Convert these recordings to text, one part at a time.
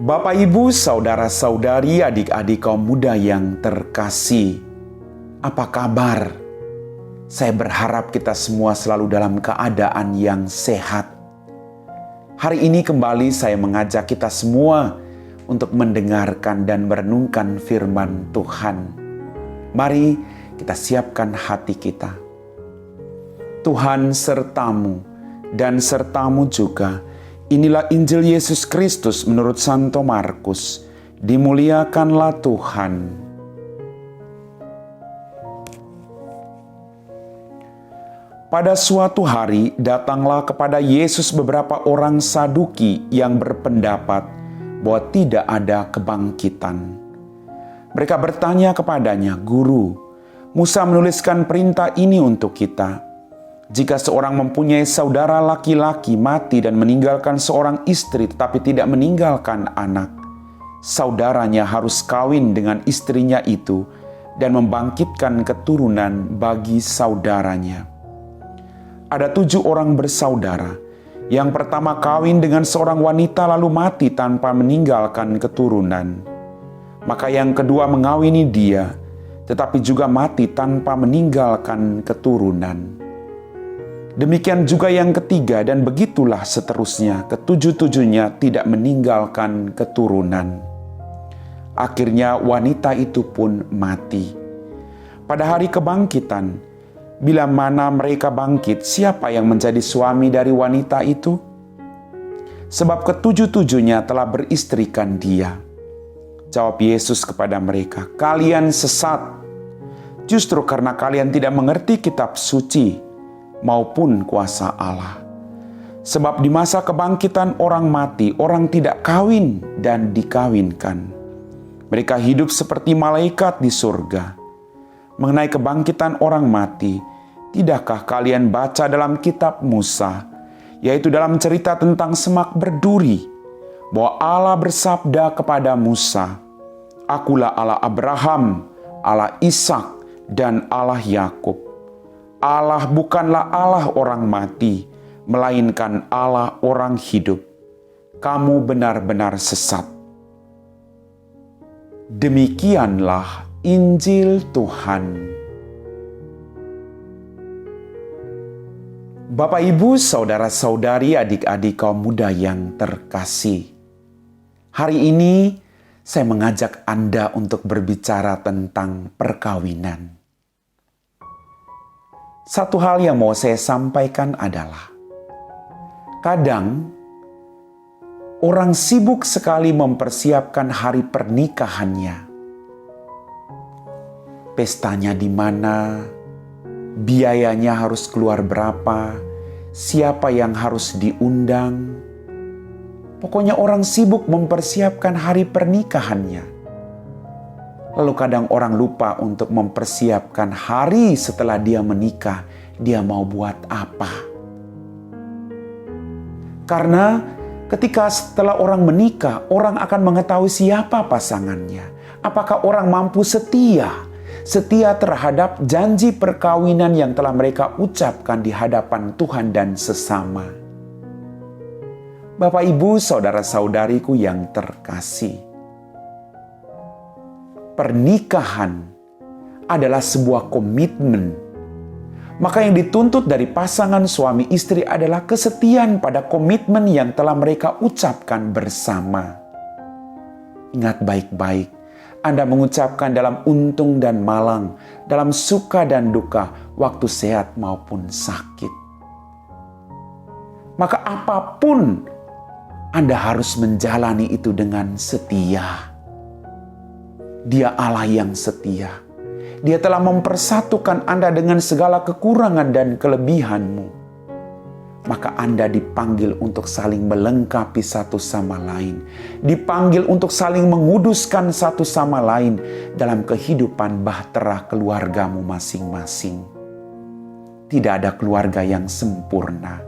Bapak, Ibu, saudara-saudari, adik-adik kaum muda yang terkasih, apa kabar? Saya berharap kita semua selalu dalam keadaan yang sehat. Hari ini kembali saya mengajak kita semua untuk mendengarkan dan merenungkan firman Tuhan. Mari kita siapkan hati kita. Tuhan sertamu dan sertamu juga. Inilah Injil Yesus Kristus menurut Santo Markus. Dimuliakanlah Tuhan. Pada suatu hari datanglah kepada Yesus beberapa orang Saduki yang berpendapat bahwa tidak ada kebangkitan. Mereka bertanya kepadanya, "Guru, Musa menuliskan perintah ini untuk kita. Jika seorang mempunyai saudara laki-laki mati dan meninggalkan seorang istri tetapi tidak meninggalkan anak, saudaranya harus kawin dengan istrinya itu dan membangkitkan keturunan bagi saudaranya. Ada 7 orang bersaudara. Yang pertama kawin dengan seorang wanita lalu mati tanpa meninggalkan keturunan. Maka yang kedua mengawini dia, tetapi juga mati tanpa meninggalkan keturunan. Demikian juga yang ketiga, dan begitulah seterusnya, ketujuh-tujuhnya tidak meninggalkan keturunan. Akhirnya wanita itu pun mati. Pada hari kebangkitan, bila mana mereka bangkit, siapa yang menjadi suami dari wanita itu? Sebab ketujuh-tujuhnya telah beristrikan dia." Jawab Yesus kepada mereka, "Kalian sesat, justru karena kalian tidak mengerti kitab suci maupun kuasa Allah. Sebab di masa kebangkitan orang mati, orang tidak kawin dan dikawinkan. Mereka hidup seperti malaikat di surga. Mengenai kebangkitan orang mati, tidakkah kalian baca dalam kitab Musa, yaitu dalam cerita tentang semak berduri, bahwa Allah bersabda kepada Musa, 'Akulah Allah Abraham, Allah Ishak, dan Allah Yakub.' Allah bukanlah Allah orang mati, melainkan Allah orang hidup. Kamu benar-benar sesat." Demikianlah Injil Tuhan. Bapak, Ibu, saudara-saudari, adik-adik kaum muda yang terkasih. Hari ini saya mengajak Anda untuk berbicara tentang perkawinan. Satu hal yang mau saya sampaikan adalah, kadang orang sibuk sekali mempersiapkan hari pernikahannya. Pestanya di mana, biayanya harus keluar berapa, siapa yang harus diundang. Pokoknya orang sibuk mempersiapkan hari pernikahannya. Lalu kadang orang lupa untuk mempersiapkan hari setelah dia menikah, dia mau buat apa. Karena ketika setelah orang menikah, orang akan mengetahui siapa pasangannya. Apakah orang mampu setia terhadap janji perkawinan yang telah mereka ucapkan di hadapan Tuhan dan sesama. Bapak, Ibu, saudara-saudariku yang terkasih, pernikahan adalah sebuah komitmen. Maka yang dituntut dari pasangan suami istri adalah kesetiaan pada komitmen yang telah mereka ucapkan bersama. Ingat baik-baik, Anda mengucapkan dalam untung dan malang, dalam suka dan duka, waktu sehat maupun sakit. Maka apapun, Anda harus menjalani itu dengan setia. Dia Allah yang setia. Dia telah mempersatukan Anda dengan segala kekurangan dan kelebihanmu. Maka Anda dipanggil untuk saling melengkapi satu sama lain. Dipanggil untuk saling menguduskan satu sama lain dalam kehidupan bahtera keluargamu masing-masing. Tidak ada keluarga yang sempurna.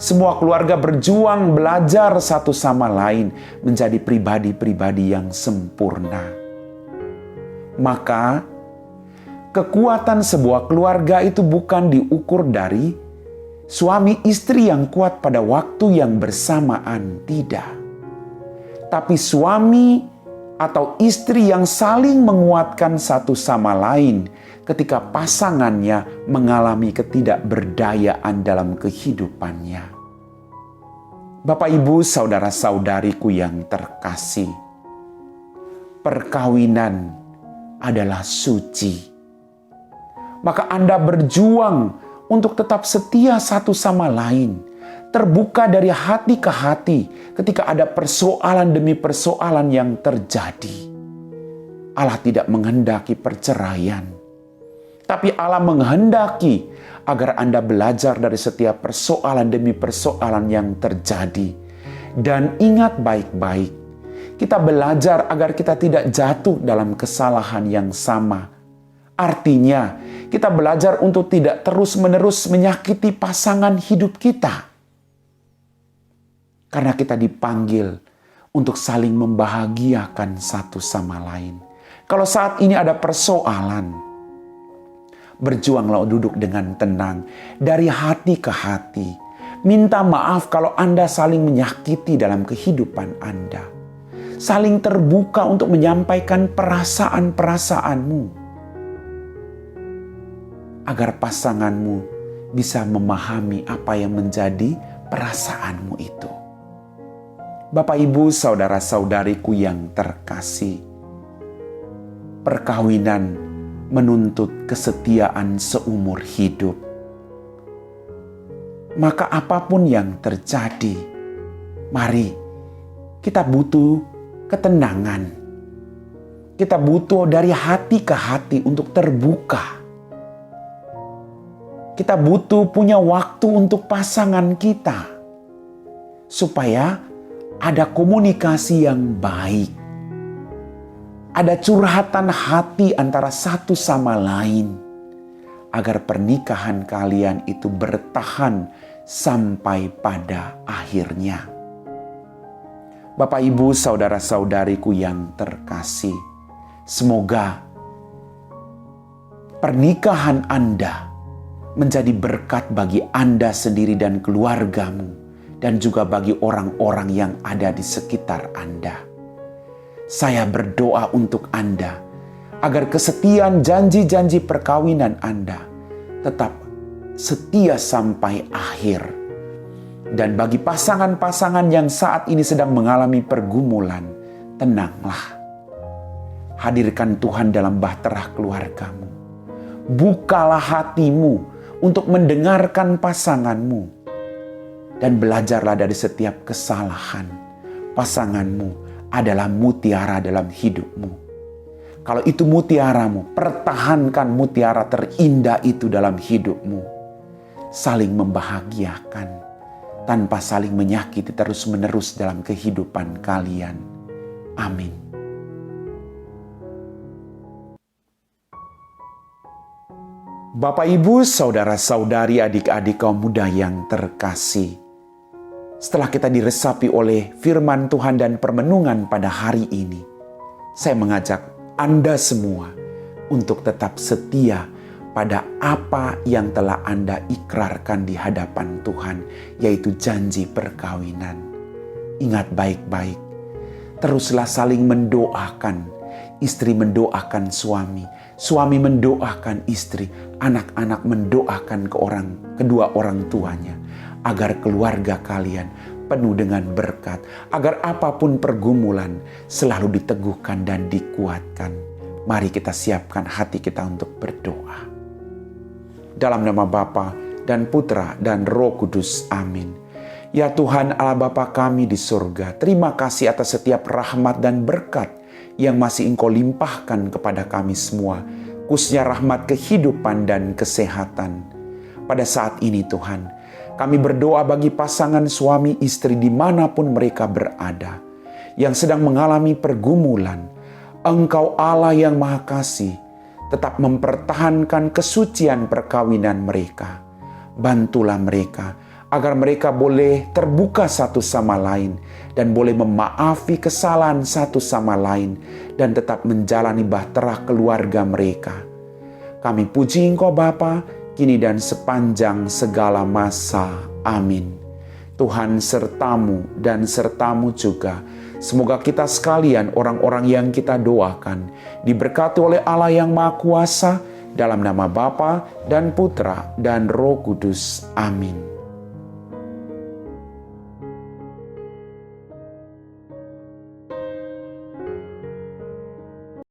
Semua keluarga berjuang belajar satu sama lain menjadi pribadi-pribadi yang sempurna. Maka kekuatan sebuah keluarga itu bukan diukur dari suami istri yang kuat pada waktu yang bersamaan, tidak. tapi suami atau istri yang saling menguatkan satu sama lain ketika pasangannya mengalami ketidakberdayaan dalam kehidupannya. Bapak, Ibu, saudara-saudariku yang terkasih, perkawinan adalah suci. Maka Anda berjuang untuk tetap setia satu sama lain, terbuka dari hati ke hati ketika ada persoalan demi persoalan yang terjadi. Allah tidak menghendaki perceraian, tapi Allah menghendaki agar Anda belajar dari setiap persoalan demi persoalan yang terjadi. Dan ingat baik-baik, kita belajar agar kita tidak jatuh dalam kesalahan yang sama. Artinya, kita belajar untuk tidak terus-menerus menyakiti pasangan hidup kita. Karena kita dipanggil untuk saling membahagiakan satu sama lain. Kalau saat ini ada persoalan, berjuanglah duduk dengan tenang dari hati ke hati. Minta maaf kalau Anda saling menyakiti dalam kehidupan Anda. Saling terbuka untuk menyampaikan perasaan-perasaanmu, agar pasanganmu bisa memahami apa yang menjadi perasaanmu itu. Bapak, Ibu, saudara-saudariku yang terkasih, perkawinan menuntut kesetiaan seumur hidup. Maka apapun yang terjadi, mari kita butuh ketenangan. Kita butuh dari hati ke hati untuk terbuka. Kita butuh punya waktu untuk pasangan kita, supaya ada komunikasi yang baik. Ada curhatan hati antara satu sama lain, agar pernikahan kalian itu bertahan sampai pada akhirnya. Bapak, Ibu, saudara-saudariku yang terkasih, semoga pernikahan Anda menjadi berkat bagi Anda sendiri dan keluargamu, dan juga bagi orang-orang yang ada di sekitar Anda. Saya berdoa untuk Anda, agar kesetiaan janji-janji perkawinan Anda tetap setia sampai akhir. Dan bagi pasangan-pasangan yang saat ini sedang mengalami pergumulan, tenanglah. Hadirkan Tuhan dalam bahtera keluargamu. Bukalah hatimu untuk mendengarkan pasanganmu. Dan belajarlah dari setiap kesalahan. Pasanganmu adalah mutiara dalam hidupmu. Kalau itu mutiaramu, pertahankan mutiara terindah itu dalam hidupmu. Saling membahagiakan, tanpa saling menyakiti terus-menerus dalam kehidupan kalian. Amin. Bapak, Ibu, saudara-saudari, adik-adik kaum muda yang terkasih, setelah kita diresapi oleh firman Tuhan dan permenungan pada hari ini, saya mengajak Anda semua untuk tetap setia pada apa yang telah Anda ikrarkan di hadapan Tuhan, yaitu janji perkawinan. Ingat baik-baik, teruslah saling mendoakan. Istri mendoakan suami, suami mendoakan istri, anak-anak mendoakan kedua orang tuanya, agar keluarga kalian penuh dengan berkat, agar apapun pergumulan selalu diteguhkan dan dikuatkan. Mari kita siapkan hati kita untuk berdoa. Dalam nama Bapa dan Putra dan Roh Kudus, amin. Ya Tuhan Allah Bapa kami di surga, terima kasih atas setiap rahmat dan berkat yang masih Engkau limpahkan kepada kami semua, khususnya rahmat kehidupan dan kesehatan. Pada saat ini Tuhan, kami berdoa bagi pasangan suami istri dimanapun mereka berada, yang sedang mengalami pergumulan. Engkau Allah yang Maha Kasih, tetap mempertahankan kesucian perkawinan mereka. Bantulah mereka, agar mereka boleh terbuka satu sama lain dan boleh memaafi kesalahan satu sama lain dan tetap menjalani bahtera keluarga mereka. Kami puji Engkau Bapa, kini dan sepanjang segala masa. Amin. Tuhan sertamu dan sertamu juga Semoga kita sekalian, orang-orang yang kita doakan, diberkati oleh Allah yang Maha Kuasa, dalam nama Bapa dan Putra dan Roh Kudus. Amin.